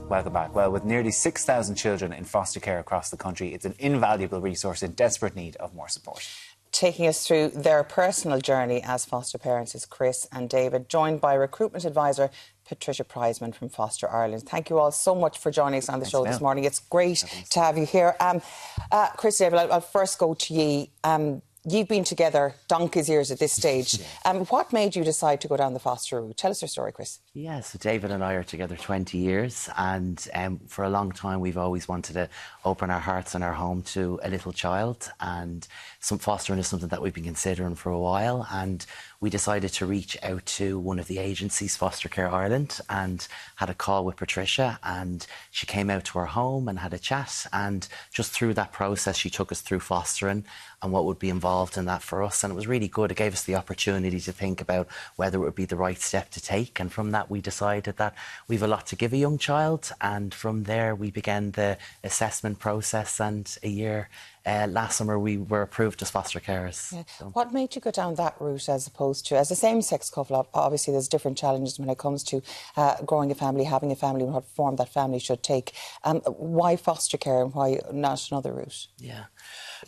Welcome back. Well, with nearly 6,000 children in foster care across the country, it's an invaluable resource in desperate need of more support. Taking us through their personal journey as foster parents is Kris and David, joined by recruitment advisor Patrica Prizeman from Foster Ireland. Thank you all so much for joining us on the show this morning. It's great to have you here. Kris and David, I'll first go to you. You've been together donkey's years at this stage. What made you decide to go down the foster route? Tell us your story, Kris. Yeah, so David and I are together 20 years, and for a long time we've always wanted to open our hearts and our home to a little child, and some fostering is something that we've been considering for a while, and we decided to reach out to one of the agencies, Foster Care Ireland, and had a call with Patricia, and she came out to our home and had a chat, and just through that process she took us through fostering and what would be involved in that for us, and it was really good. It gave us the opportunity to think about whether it would be the right step to take, and from that we decided that we've a lot to give a young child, and from there we began the assessment process, and a year last summer we were approved as foster carers. Yeah. So. What made you go down that route as opposed to, as a same-sex couple, obviously there's different challenges when it comes to growing a family, having a family, and what form that family should take. Why foster care and why not another route? Yeah.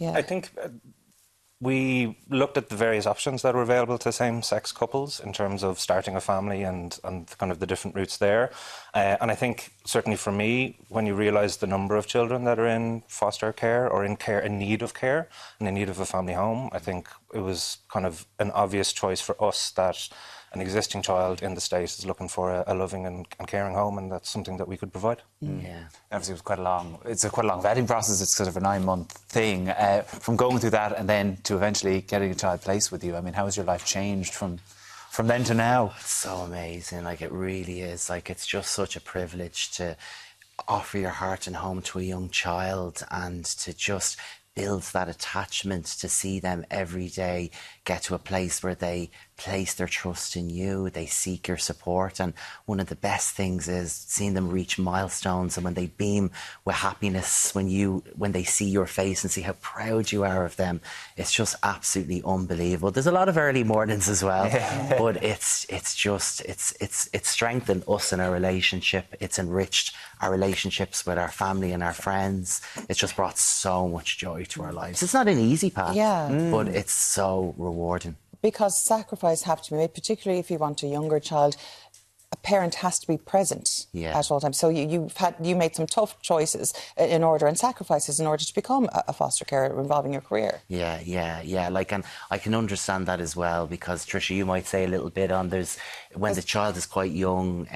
I think we looked at the various options that were available to same-sex couples in terms of starting a family and kind of the different routes there. And I think, certainly for me, when you realise the number of children that are in foster care or in need of care and in need of a family home, I think it was kind of an obvious choice for us that an existing child in the state is looking for a loving and caring home, and that's something that we could provide. Yeah, obviously it was quite a long vetting process. It's sort of a 9-month thing. From going through that and then to eventually getting a child placed with you, I mean, how has your life changed from then to now? It's so amazing, like it really is. Like it's just such a privilege to offer your heart and home to a young child and to just build that attachment, to see them every day get to a place where they place their trust in you, they seek your support, and one of the best things is seeing them reach milestones, and when they beam with happiness when they see your face and see how proud you are of them, it's just absolutely unbelievable. There's a lot of early mornings as well, but it's strengthened us in our relationship. It's enriched our relationships with our family and our friends. It's just brought so much joy to our lives. It's not an easy path, but it's so rewarding. Because sacrifice have to be made, particularly if you want a younger child. A parent has to be present at all times. So you made some tough choices and sacrifices in order to become a foster carer involving your career. Yeah. Like, and I can understand that as well, because Trisha, you might say a little bit on when the child is quite young,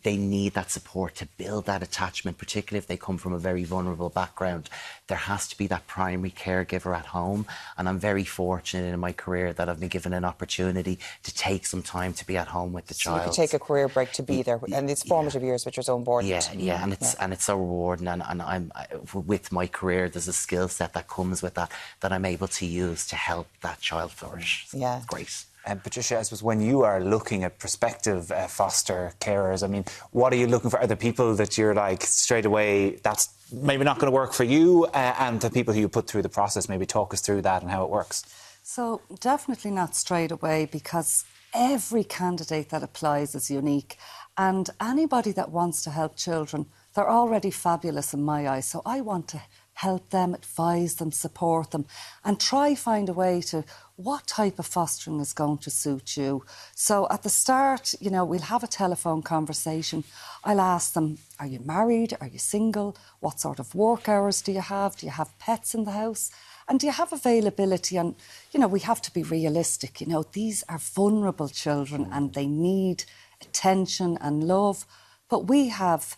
they need that support to build that attachment, particularly if they come from a very vulnerable background. There has to be that primary caregiver at home, and I'm very fortunate in my career that I've been given an opportunity to take some time to be at home with the child. You can take a career break to be there, and it's formative years which are so important. And it's so rewarding, and I'm with my career there's a skill set that comes with that I'm able to use to help that child flourish. Yeah, great. And Patricia, I suppose when you are looking at prospective foster carers, I mean, what are you looking for? Are there people that you're like straight away, that's maybe not going to work for you, and the people who you put through the process, maybe talk us through that and how it works? So definitely not straight away, because every candidate that applies is unique, and anybody that wants to help children, they're already fabulous in my eyes. So I want to help them, advise them, support them, and try find a way to what type of fostering is going to suit you. So at the start, we'll have a telephone conversation. I'll ask them, are you married? Are you single? What sort of work hours do you have? Do you have pets in the house? And do you have availability? And, we have to be realistic. These are vulnerable children and they need attention and love. But we have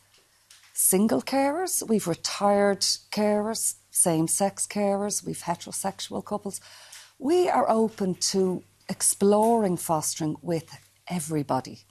single carers, we've retired carers, same-sex carers, we've heterosexual couples. We are open to exploring fostering with everybody.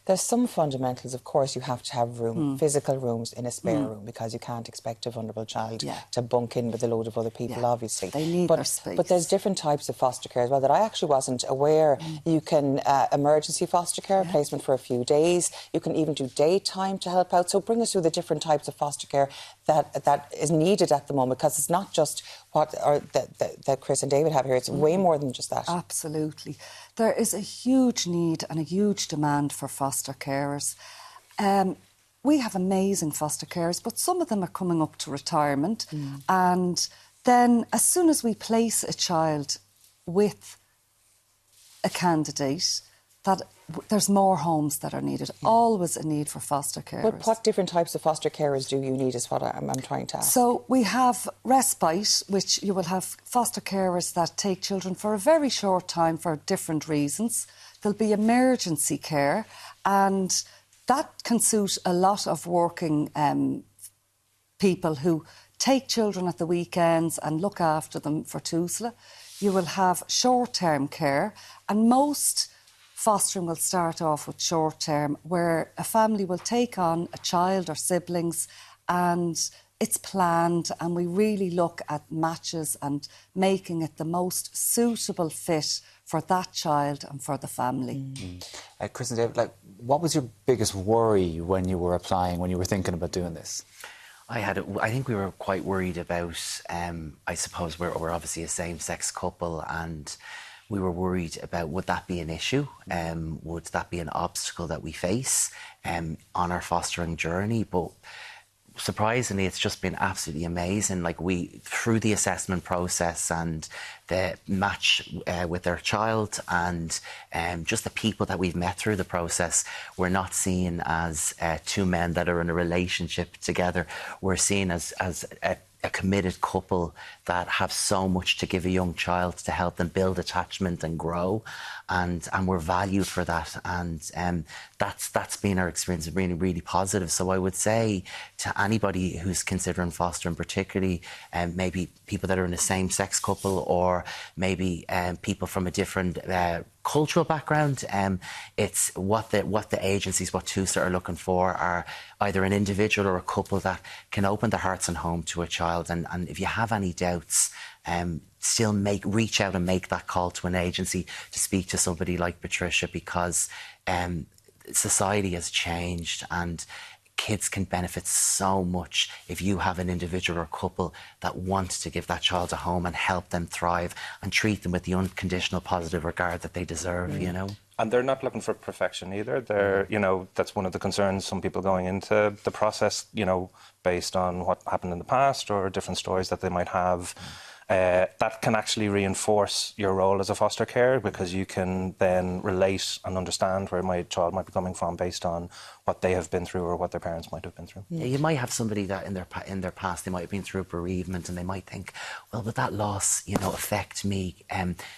There's some fundamentals, of course. You have to have room, physical rooms in a spare room, because you can't expect a vulnerable child to bunk in with a load of other people, obviously. They need their space. But there's different types of foster care as well that I actually wasn't aware. You can emergency foster care, placement for a few days. You can even do daytime to help out. So bring us through the different types of foster care that is needed at the moment, because it's not just that Kris and David have here. It's way more than just that. Absolutely. There is a huge need and a huge demand for foster carers. we have amazing foster carers, but some of them are coming up to retirement. And then as soon as we place a child with a candidate, that there's more homes that are needed. Always a need for foster carers. But what different types of foster carers do you need is what I'm trying to ask. So we have respite, which you will have foster carers that take children for a very short time for different reasons. There'll be emergency care, and that can suit a lot of working people who take children at the weekends and look after them for Tusla. You will have short-term care, and most fostering will start off with short-term, where a family will take on a child or siblings, and it's planned, and we really look at matches and making it the most suitable fit for that child and for the family. Kris and David, what was your biggest worry when you were applying, when you were thinking about doing this? I think we were quite worried about, I suppose we're obviously a same-sex couple, and we were worried about, would that be an issue? Would that be an obstacle that we face on our fostering journey? But surprisingly, it's just been absolutely amazing. Through the assessment process and the match with their child, and just the people that we've met through the process, we're not seen as two men that are in a relationship together. We're seen as a committed couple that have so much to give a young child to help them build attachment and grow, and we're valued for that, and that's been our experience, really, really positive. So I would say to anybody who's considering fostering, particularly maybe people that are in a same-sex couple, or maybe people from a different cultural background, it's what the agencies, what TUSA are looking for, are either an individual or a couple that can open their hearts and home to a child, and if you have any doubts, still reach out and make that call to an agency to speak to somebody like Patricia, because society has changed, and kids can benefit so much if you have an individual or couple that want to give that child a home and help them thrive and treat them with the unconditional positive regard that they deserve, you know. And they're not looking for perfection either. They're, that's one of the concerns, some people going into the process, based on what happened in the past or different stories that they might have. That can actually reinforce your role as a foster carer, because you can then relate and understand where my child might be coming from based on what they have been through or what their parents might have been through. Yeah, you might have somebody that in their past, they might have been through bereavement, and they might think, well, would that loss, affect me?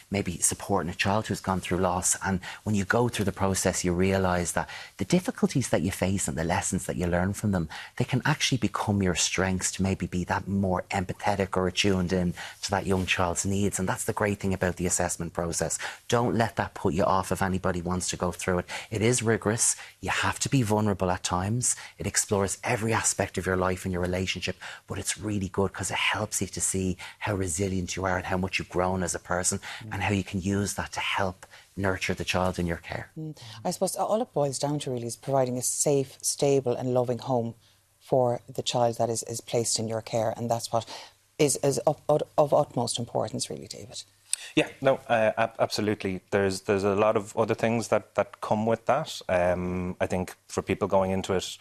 Maybe supporting a child who's gone through loss. And when you go through the process, you realise that the difficulties that you face and the lessons that you learn from them, they can actually become your strengths to maybe be that more empathetic or attuned in to that young child's needs. And that's the great thing about the assessment process. Don't let that put you off if anybody wants to go through it. It is rigorous. You have to be vulnerable at times. It explores every aspect of your life and your relationship, but it's really good because it helps you to see how resilient you are and how much you've grown as a person, and how you can use that to help nurture the child in your care. I suppose all it boils down to really is providing a safe, stable and loving home for the child that is placed in your care, and that's what is of utmost importance, really, David. Yeah, no, absolutely. There's a lot of other things that come with that. I think for people going into it,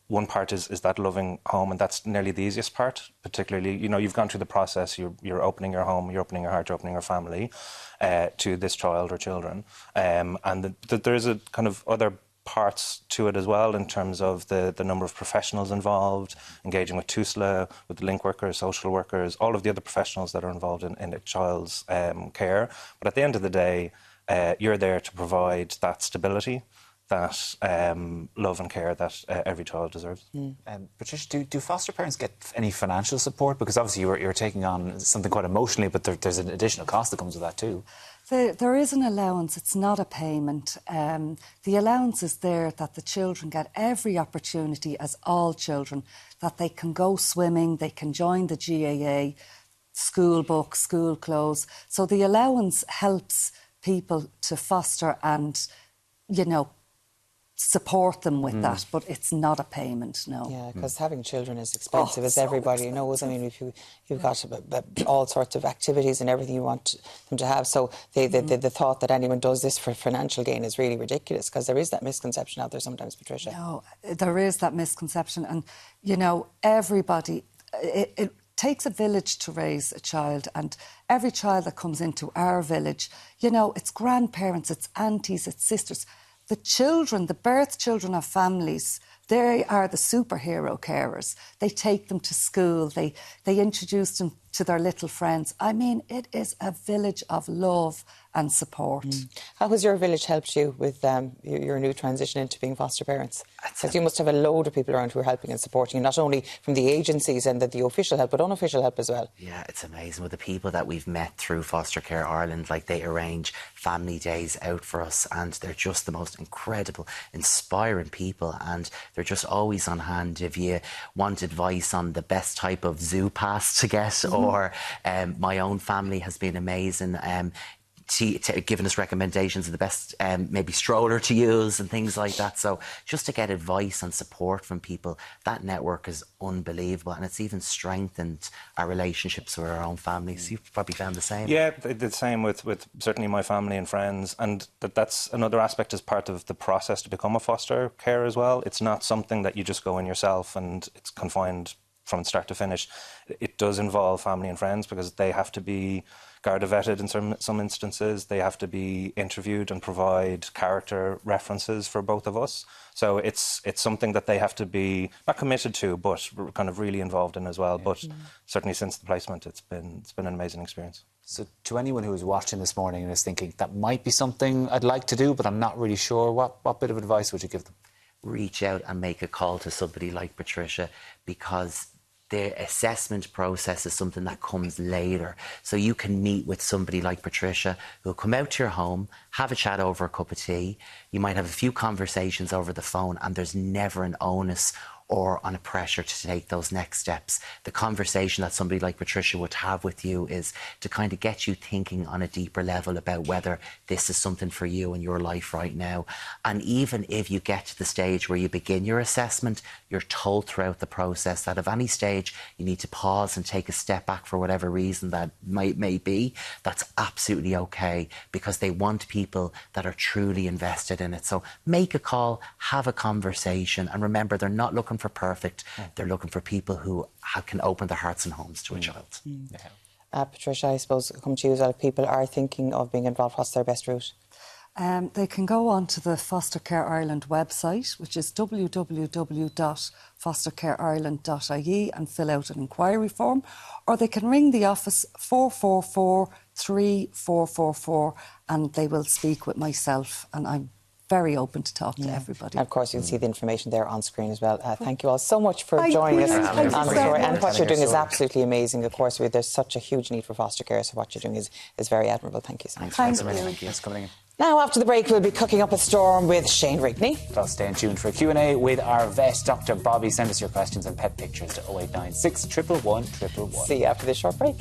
one part is that loving home, and that's nearly the easiest part. Particularly, you've gone through the process. You're opening your home, you're opening your heart, you're opening your family to this child or children, and there is a kind of other parts to it as well, in terms of the number of professionals involved, engaging with TUSLA, with the link workers, social workers, all of the other professionals that are involved in a child's care. But at the end of the day, you're there to provide that stability, that love and care that every child deserves. Patricia, do foster parents get any financial support? Because obviously you're taking on something quite emotionally, but there's an additional cost that comes with that too. There is an allowance, it's not a payment. The allowance is there that the children get every opportunity, as all children, that they can go swimming, they can join the GAA, school books, school clothes. So the allowance helps people to foster and, support them with that, but it's not a payment, no. Yeah, because having children is expensive, as everybody knows. I mean, if you've got all sorts of activities and everything you want them to have, so the thought that anyone does this for financial gain is really ridiculous, because there is that misconception out there sometimes, Patricia. No, there is that misconception, and, you know, everybody... It takes a village to raise a child, and every child that comes into our village, you know, it's grandparents, it's aunties, it's sisters. The children, the birth children of families, they are the superhero carers. They take them to school, they introduce them to their little friends. I mean, it is a village of love and support. How has your village helped you with your new transition into being foster parents? Because you must have a load of people around who are helping and supporting you, not only from the agencies and the official help, but unofficial help as well. Yeah, it's amazing with the people that we've met through Foster Care Ireland. Like, they arrange family days out for us, and they're just the most incredible, inspiring people, and they're just always on hand if you want advice on the best type of zoo pass to get, or my own family has been amazing. Giving us recommendations of the best maybe stroller to use and things like that. So just to get advice and support from people, that network is unbelievable, and it's even strengthened our relationships with our own families. You've probably found the same. Yeah, the same with certainly my family and friends, and that's another aspect as part of the process to become a foster care as well. It's not something that you just go in yourself and it's confined from start to finish. It does involve family and friends, because they have to be Garda vetted in some instances. They have to be interviewed and provide character references for both of us. So it's something that they have to be not committed to, but kind of really involved in as well. But certainly since the placement, it's been an amazing experience. So to anyone who is watching this morning and is thinking, that might be something I'd like to do, but I'm not really sure, what bit of advice would you give them? Reach out and make a call to somebody like Patricia, because the assessment process is something that comes later. So you can meet with somebody like Patricia who'll come out to your home, have a chat over a cup of tea. You might have a few conversations over the phone, and there's never an onus or on a pressure to take those next steps. The conversation that somebody like Patricia would have with you is to kind of get you thinking on a deeper level about whether this is something for you in your life right now. And even if you get to the stage where you begin your assessment, you're told throughout the process that at any stage you need to pause and take a step back for whatever reason that may be. That's absolutely okay, because they want people that are truly invested in it. So make a call, have a conversation, and remember, they're not looking for perfect. They're looking for people who can open their hearts and homes to a child. Patricia, I suppose, come to you as well. If people are thinking of being involved, what's their best route? They can go on to the Foster Care Ireland website, which is www.fostercareireland.ie, and fill out an inquiry form, or they can ring the office 444 3444, and they will speak with myself, and I'm very open to talk to everybody. And of course, you'll see the information there on screen as well. Thank you all so much for joining us on the story. And what you're doing is absolutely amazing. Of course, there's such a huge need for foster care, so what you're doing is very admirable. Thank you so much. Thank you. Thanks for coming in. Now, after the break, we'll be cooking up a storm with Shane Rigney. Well, stay tuned for a Q&A with our vet, Dr. Bobby. Send us your questions and pet pictures to 0896 111 111. See you after this short break.